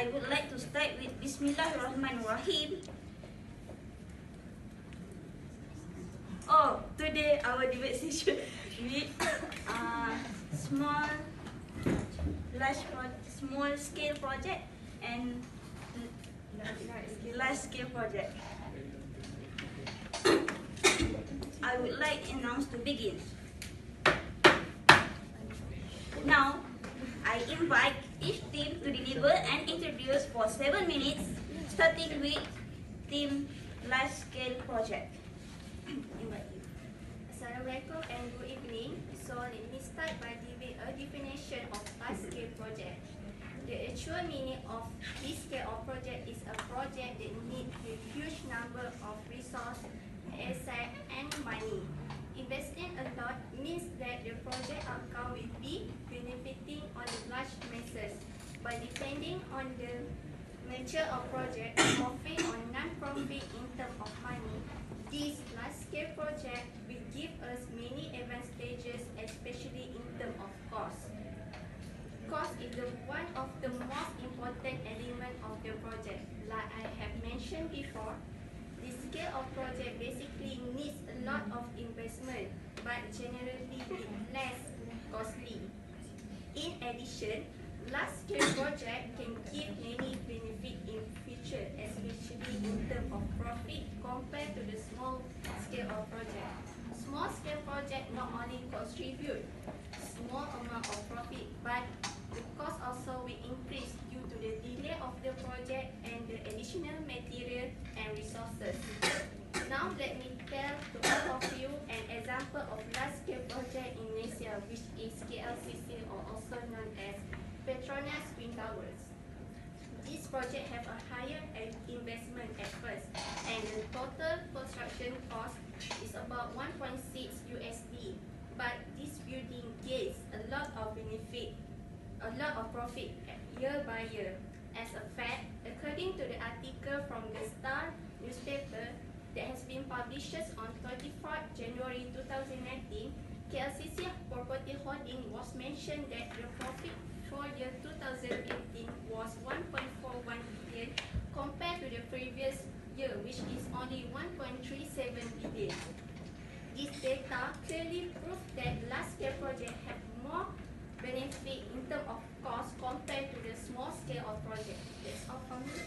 I would like to start with Bismillahirrahmanirrahim. Oh, today our debate session with small scale project and large scale project. I would like announce to begin. Now, I invite each team to deliver and introduce for 7 minutes, starting with team large scale project. Invite you. Assalamualaikum and good evening. So let me start by giving a definition of large scale project. The actual meaning of this scale of project is a project that needs a huge number of resources, assets and money. Investing a lot means that the project outcome will be benefiting on the large masses. But depending on the nature of project, profit or non-profit in terms of money, this large-scale project will give us many advantages, especially in terms of cost. Cost is one of the most important elements of the project. Like I have mentioned before, this scale of project basically needs a lot of investment, but generally less costly. In addition, large-scale project can give many benefits in future, especially in terms of profit compared to the small-scale of project. Small-scale project not only contribute small amount of profit, but the cost also will increase due to the delay of the project and the additional material and resources. Now let me tell to all of you an example of large-scale project in Malaysia, which is KLCC, or also known as Petronas Twin Towers. This project have a higher investment at first, and the total construction cost is about 1.6 USD. But this building gains a lot of benefit, a lot of profit year by year. As a fact, according to the article from the Star newspaper that has been published on 24 January 2019, KLCC Property Holding was mentioned that the profit for year 2018 was 1.41 billion compared to the previous year, which is only 1.37 billion. This data clearly proves that large-scale projects have more benefit in terms of cost compared to the small scale of project. That's all from me.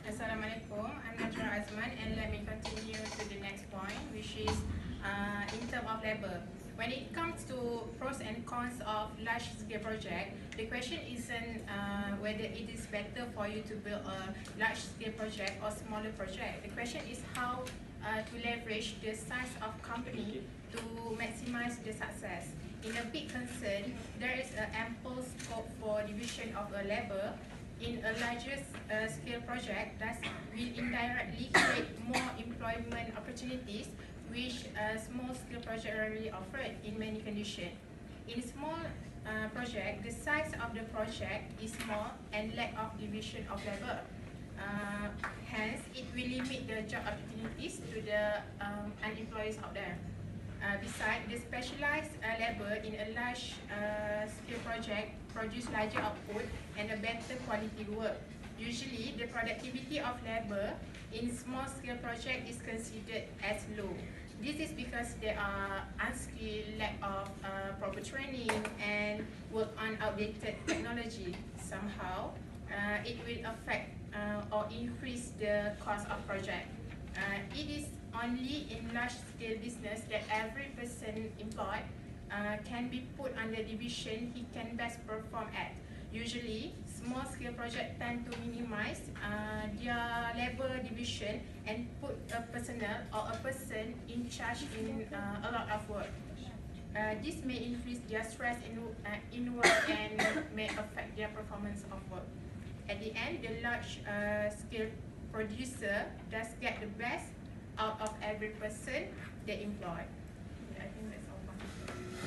Assalamualaikum, I'm Najra Azman, and let me continue to the next point, which is in terms of labor. When it comes to pros and cons of large-scale project, the question isn't whether it is better for you to build a large-scale project or smaller project. The question is how to leverage the size of company to maximize the success. In a big concern, there is an ample scope for division of a labor in a larger scale project that will indirectly create more employment opportunities, which a small scale project rarely offered in many conditions. In small project, the size of the project is small and lack of division of labor. Hence, it will limit the job opportunities to the unemployed out there. Besides, the specialized labor in a large scale project produce larger output and a better quality work. Usually, the productivity of labor in small scale project is considered as low. This is because there are unskilled, lack of proper training, and work on outdated technology. Somehow, it will affect or increase the cost of project. It is only in large-scale business that every person employed can be put under division he can best perform at. Usually, small-scale projects tend to minimize their labor division and put a personnel or a person in charge in a lot of work. This may increase their stress in work and may affect their performance of work. At the end, the large-scale producer does get the best out of every person they employ. I think that's all for me.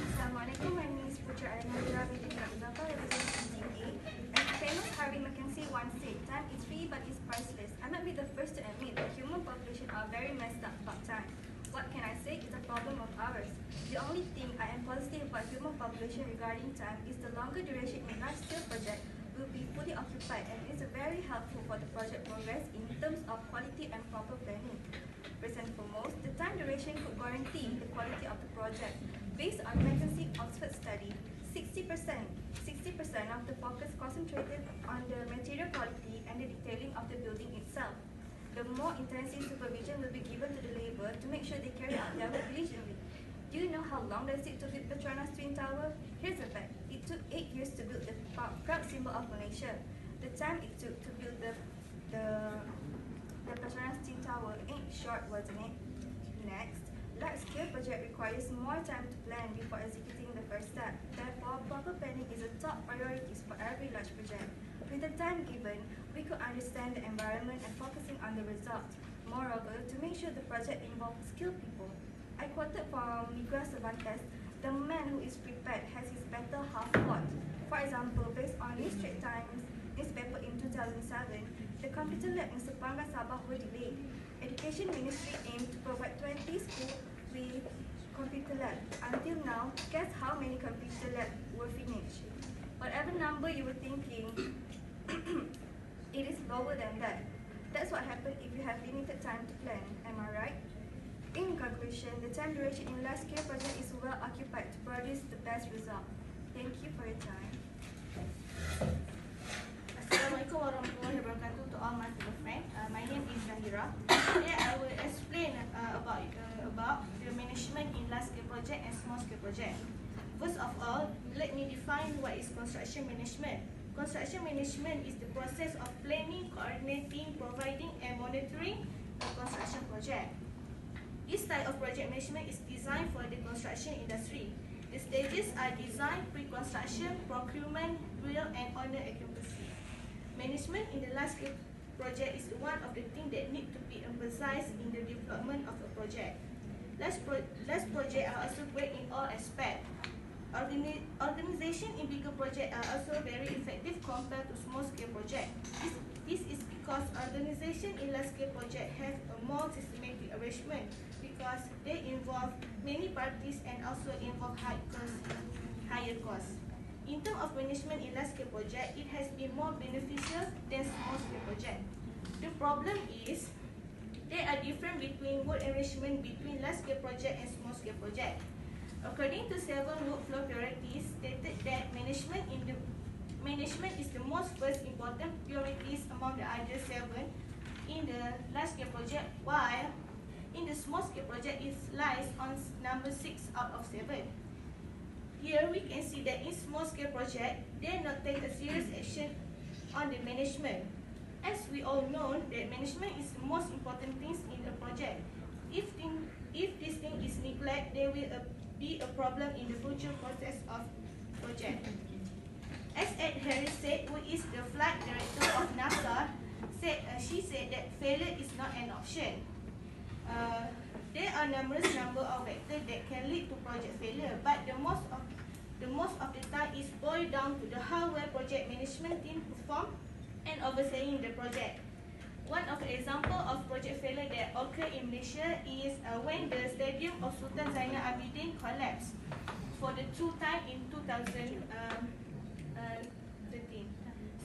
Assalamualaikum, my name is Putra Alnadra binti Abdullah, representing Team A. And famous Harvey Mackenzie once said, "Time is free but it's priceless." I might be the first to admit that human population are very messed up about time. What can I say? It's a problem of ours. The only thing I am positive about human population regarding time is the longer duration in large-scale project will be fully occupied and is very helpful for the project progress in terms of quality and proper planning. First and foremost, the time duration could guarantee the quality of the project. Based on McKinsey Oxford study, 60% of the focus concentrated on the material quality and the detailing of the building itself. The more intensive supervision will be given to the labor to make sure they carry out their work diligently. Do you know how long does it to build Petronas Twin Tower? Here's a fact. It took 8 years to build the proud symbol of Malaysia. The time it took to build the Petronas Twin Tower ain't short, wasn't it? Next, large-scale project requires more time to plan before executing the first step. Therefore, proper planning is a top priority for every large project. With the time given, we could understand the environment and focusing on the result. Moreover, to make sure the project involves skilled people. I quoted from Miguel Cervantes, "The man who is prepared has his battle half fought." For example, based on the Straits Times newspaper in 2007, the computer lab in Sepanggan, Sabah were delayed. Education Ministry aimed to provide 20 schools with computer lab. Until now, guess how many computer labs were finished? Whatever number you were thinking, it is lower than that. That's what happens if you have limited time to plan, am I right? In conclusion, the time duration in large-scale project is well occupied to produce the best result. Thank you for your time. Assalamualaikum warahmatullahi wabarakatuh to all my fellow friends. My name is Zahira. Today I will explain about the management in large-scale project and small-scale project. First of all, let me define what is construction management. Construction management is the process of planning, coordinating, providing, and monitoring a construction project. This type of project management is designed for the construction industry. The stages are design, pre-construction, procurement, drill, and owner occupancy. Management in the large-scale project is one of the things that need to be emphasized in the development of a project. Large projects are also great in all aspects. Organization in bigger projects are also very effective compared to small-scale projects. This is because organization in large-scale projects have a more systematic arrangement because they involve many parties and also involve higher costs. In terms of management in large-scale project, it has been more beneficial than small-scale project. The problem is there are difference between work arrangement between large-scale project and small-scale project. According to 7 workflow priorities, stated that management is the most first important priorities among the other 7 in the large-scale project, while in the small-scale project it lies on number 6 out of 7. Here we can see that in small-scale project, they not take a serious action on the management. As we all know that management is the most important things in a project. If this thing is neglected, there will be a problem in the future process of project. As Ed Harris said, who is the flight director of NASA, she said that failure is not an option. There are numerous number of factors that can lead to project failure, but the most of the time is boiled down to the how well project management team perform and overseeing the project. One of the example of project failure that occurred in Malaysia is when the stadium of Sultan Zainal Abidin collapsed for the 2 times in 2013.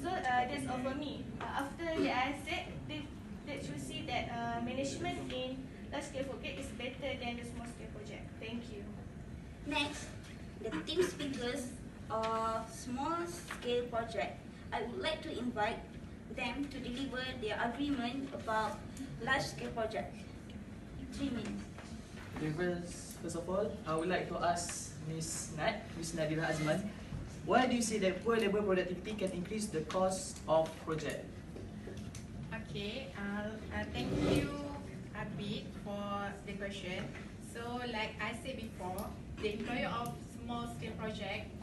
So that's all for me. After that I said that you see that management in large-scale project is better than the small-scale project. Thank you. Next, the team speakers of small-scale project. I would like to invite them to deliver their agreement about large-scale project. 3 minutes. Okay, first of all, I would like to ask Ms. Nadira Azman, why do you say that poor labour productivity can increase the cost of project? Okay, thank you, Abid, for the question. So, like I said before, the employer of small-scale project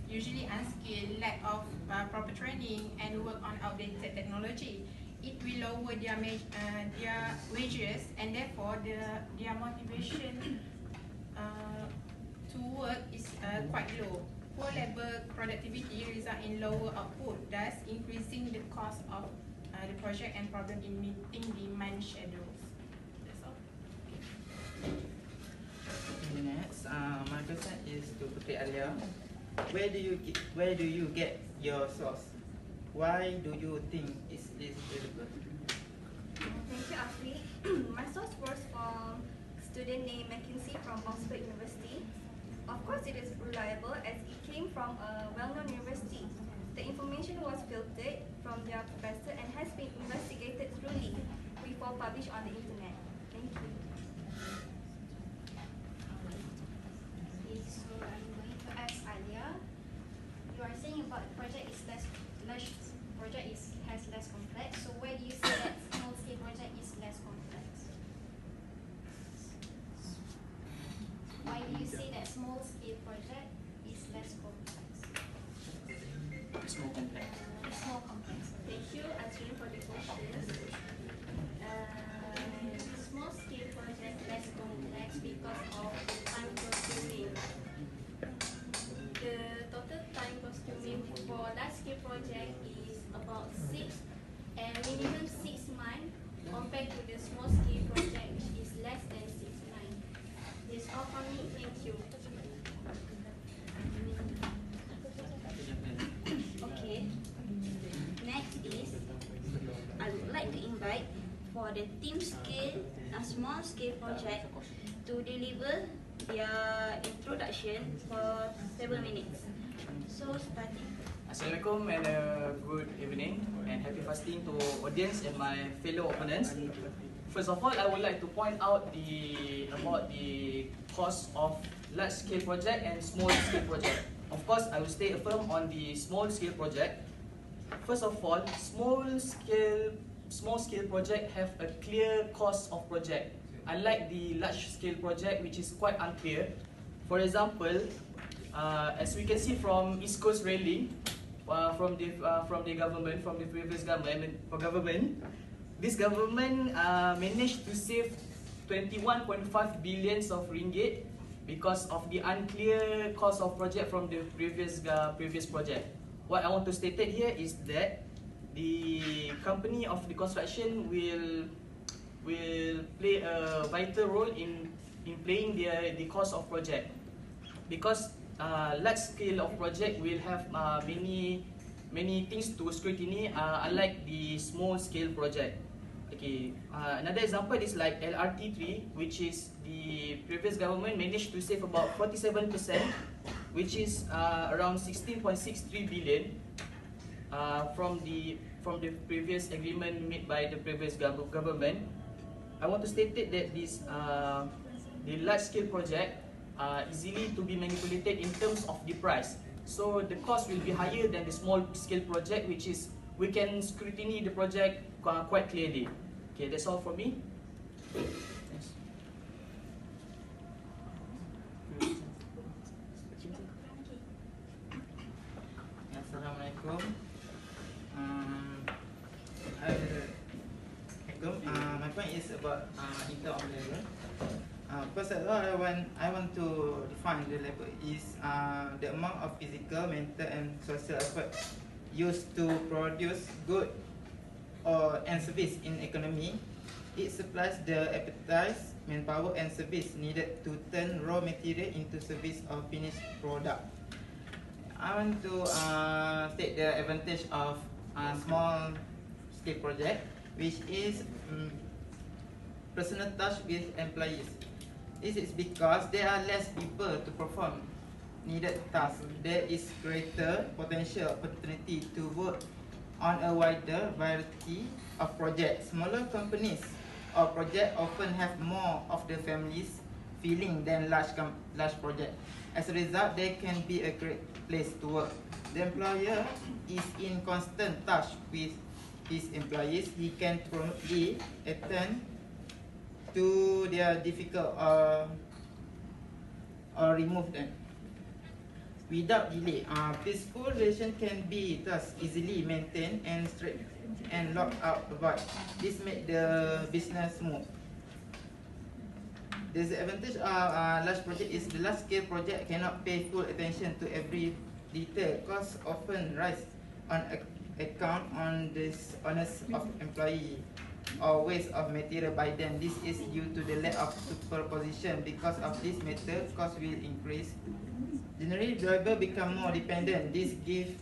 usually unskilled, lack of proper training, and work on outdated technology. It will lower their wages, and therefore their motivation to work is quite low. Poor labour productivity result in lower output, thus increasing the cost of the project and problem in meeting demand schedules. That's all. Okay, next, my question is to Putri Alia. Where do you get your source Why do you think it is relevant? Thank you, Ashley. My source was from student named Mackenzie from Oxford University. Of course, it is reliable as it came from a well-known university. The information was filtered from their professor and has been investigated thoroughly before published on the internet. Thank you. Okay, so I'm going to ask Alia. You are saying about the project is has less complex. So why do you say that small scale project is less complex? Why do you say that small scale project is less complex? It's more complex. It's more complex. Thank you, Ashley, for the question. Small scale project less complex because of time consuming. The total time consuming for large scale project is about 6 and minimum 6 months compared to the small scale project which is less than 6 months. This all from me. Thank you. Okay. Next is I would like to invite for the team scale, a small scale project to deliver their introduction for 7 minutes. So starting. Assalamualaikum and good evening and happy fasting to audience and my fellow opponents. First of all, I would like to point out about the cost of large scale project and small scale project. Of course, I will stay firm on the small scale project. First of all, small scale project have a clear cost of project, unlike the large scale project which is quite unclear. For example, as we can see from East Coast Railing, from the government, from the previous government, this government managed to save 21.5 billions of ringgit because of the unclear cost of project from the previous project. What I want to state here is that the company of the construction will play a vital role in playing the cost of project, because large scale of project will have many things to scrutiny, unlike the small scale project. Okay, another example is like LRT3, which is the previous government managed to save about 47%, which is around 16.63 billion from the previous agreement made by the previous government. I want to state that this the large scale project easily to be manipulated in terms of the price. So the cost will be higher than the small scale project, which is we can scrutiny the project quite clearly. Okay, that's all from me. Thanks. Assalamualaikum. My point is about in terms of labor. First of all, I want to define the labor is the amount of physical, mental, and social effort used to produce good and service in economy. It supplies the appetite, manpower, and service needed to turn raw material into service or finished product. I want to state the advantage of small scale project, which is personal touch with employees. This is because there are less people to perform needed tasks. There is greater potential opportunity to work on a wider variety of projects. Smaller companies or projects often have more of the families feeling than large projects. As a result, they can be a great place to work. The employer is in constant touch with his employees. He can promptly attend to their difficult or remove them without delay. Peaceful relation can be thus easily maintained and straight and locked out avoid. This make the business smooth. The advantage of large project is the large scale project cannot pay full attention to every detail. Costs often rise on account on dishonest of employee or waste of material by them. This is due to the lack of superposition. Because of this method, cost will increase. Generally, driver become more dependent. This gives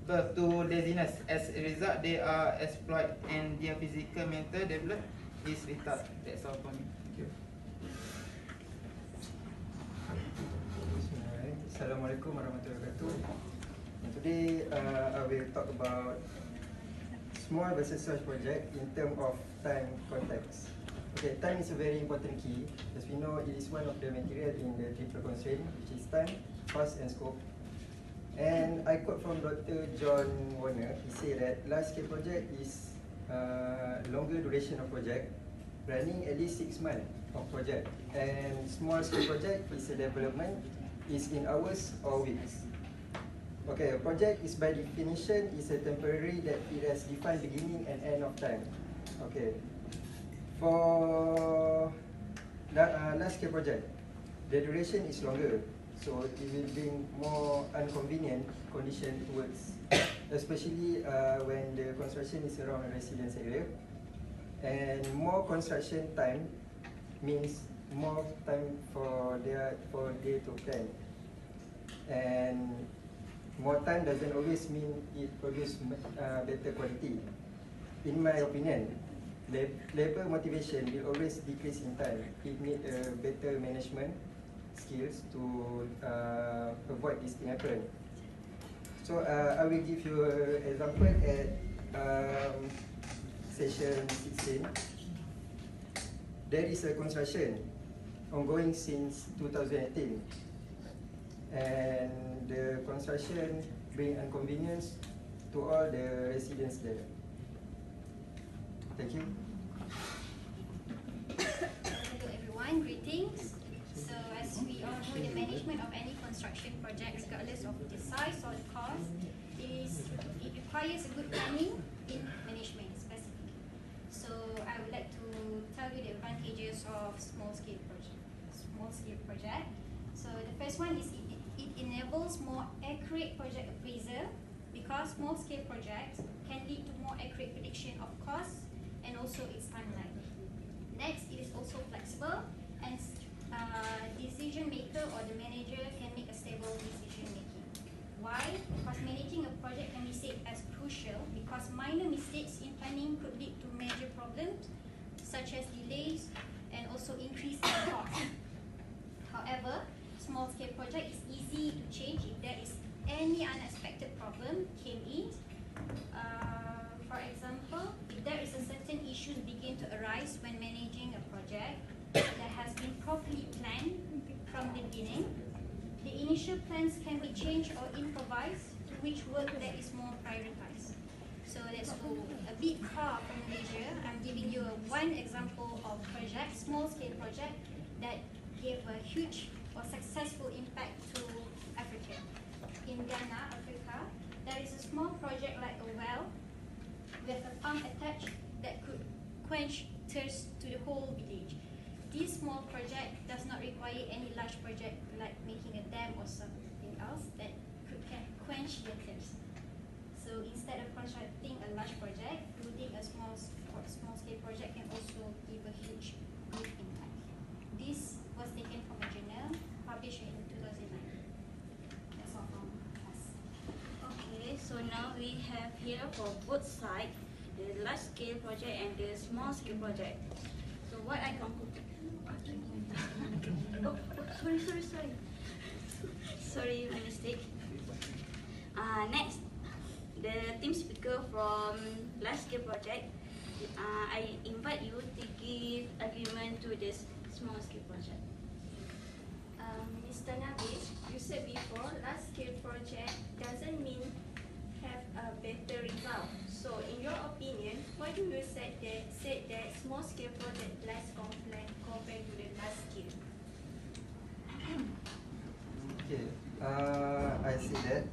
birth to laziness. As a result, they are exploited and their physical mental development is retarded. That's all for me. Thank you. Assalamualaikum warahmatullahi wabarakatuh. Today I will talk about small versus large project in terms of time context. Okay, time is a very important key. As we know, it is one of the material in the triple constraint, which is time, cost and scope. And I quote from Dr. John Warner. He said that large scale project is longer duration of project, running at least 6 months of project. And small scale project is a development, is in hours or weeks. Okay, a project is by definition is a temporary that it has defined beginning and end of time. Okay, for large scale project, the duration is longer. So it will bring more inconvenient condition towards, especially when the construction is around a residence area. And more construction time means more time for day to plan. And more time doesn't always mean it produce better quality. In my opinion, labor motivation will always decrease in time. It need a better management skills to avoid this thing happen. So I will give you an example at session 16. There is a construction ongoing since 2018, and the construction bring inconvenience to all the residents there. Thank you. Hello everyone, greetings. So as we all know, the management of any construction project, regardless of the size or the cost, it requires a good planning in management specifically. So I would like to tell you the advantages of small scale project. So the first one is it enables more accurate project appraisal, because small scale projects can lead to more accurate prediction of costs and also its timeline. Next, it is also flexible, and decision maker or the manager can make a stable decision making. Why? Because managing a project can be said as crucial, because minor mistakes in planning could lead to major problems such as delays and also increase in cost. However, small scale project is easy to change if there is any unexpected problem came in. For example, if there is a certain issue begin to arise when managing a project that has been properly planned from the beginning, the initial plans can be changed or improvised to which work that is more prioritized. So that's a big car from Malaysia. I'm giving you one example of project, small scale project that gave a huge or successful impact to Africa. In Ghana, Africa, there is a small project like a well with a pump attached that could quench thirst to the whole village. This small project does not require any large project like making a dam or something else that could quench the thirst. So instead of constructing a large project, building a small scale project can also give a huge good impact. This was taken from a journal published in 2009. That's all from us. Okay, so now we have here for both sides, the large scale project and the small scale project. So what I conclude. Oh, sorry. Sorry, my mistake. Next, the team speaker from large scale project. I invite you to give argument to this small scale project. Mr. Nabil, you said before large scale project doesn't mean have a better result. So in your opinion, why do you say that small scale project less complex compared to the large scale? Okay, I see that.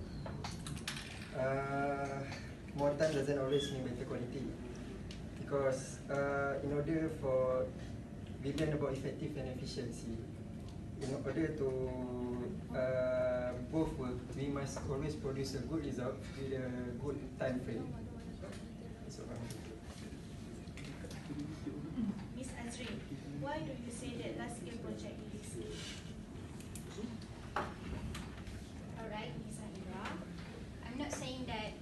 More time doesn't always mean better quality, because in order for we learn about effective and efficiency, in order to both work, we must always produce a good result with a good time frame. So, Ms. Azri, why do you say that large scale project is risky? Alright, Ms. Ahira. I'm not saying that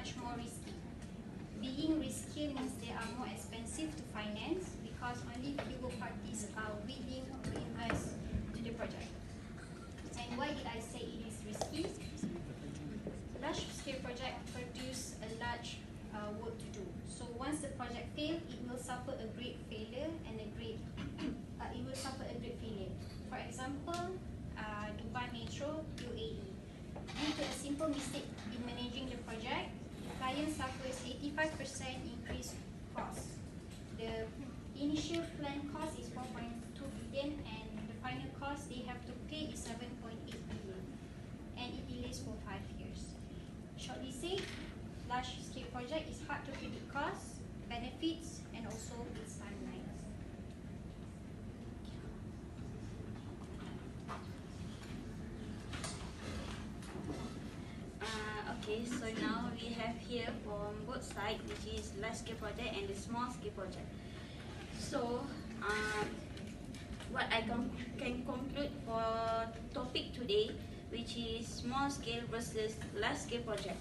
much more risky. Being riskier means they are more expensive to finance because only fewer parties are willing to invest to the project. And why did I say it is risky? Large-scale project produce a large work to do. So once the project fails, it will suffer a great failure and it will suffer a great failure. For example, Dubai Metro, UAE. Due to a simple mistake in managing the project, the client suffers 85% increased cost. The initial plan cost is 4.2 billion and the final cost they have to pay is 7.8 billion. And it delays for 5 years. Shortly said, large-scale project is hard to predict costs, benefits, and also its timelines. Okay, so now we have here from both sides, which is large-scale project and the small-scale project. So, what I can conclude for topic today, which is small-scale versus large-scale project.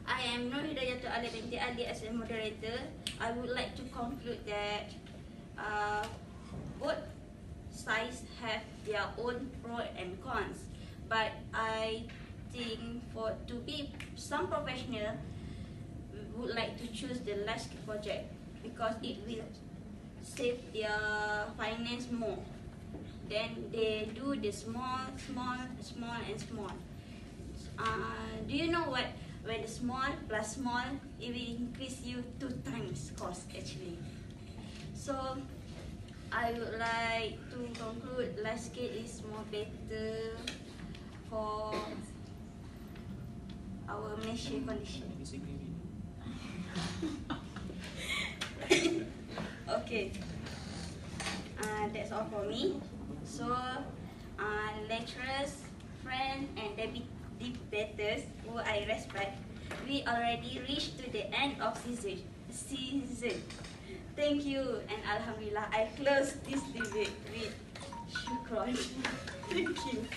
I am Nur Hidayatul Ali binti Ali as a moderator. I would like to conclude that both sides have their own pros and cons, but I think to be some professional would like to choose the large scale project because it will save their finance more. Then they do the small. Do you know what? When the small plus small, it will increase you 2 times cost actually. So I would like to conclude large scale is more better for our Malaysia condition. Okay, that's all for me. So, lecturers, friends, and debaters who I respect, we already reached to the end of season. Thank you, and Alhamdulillah, I close this debate with Shukran. Thank you.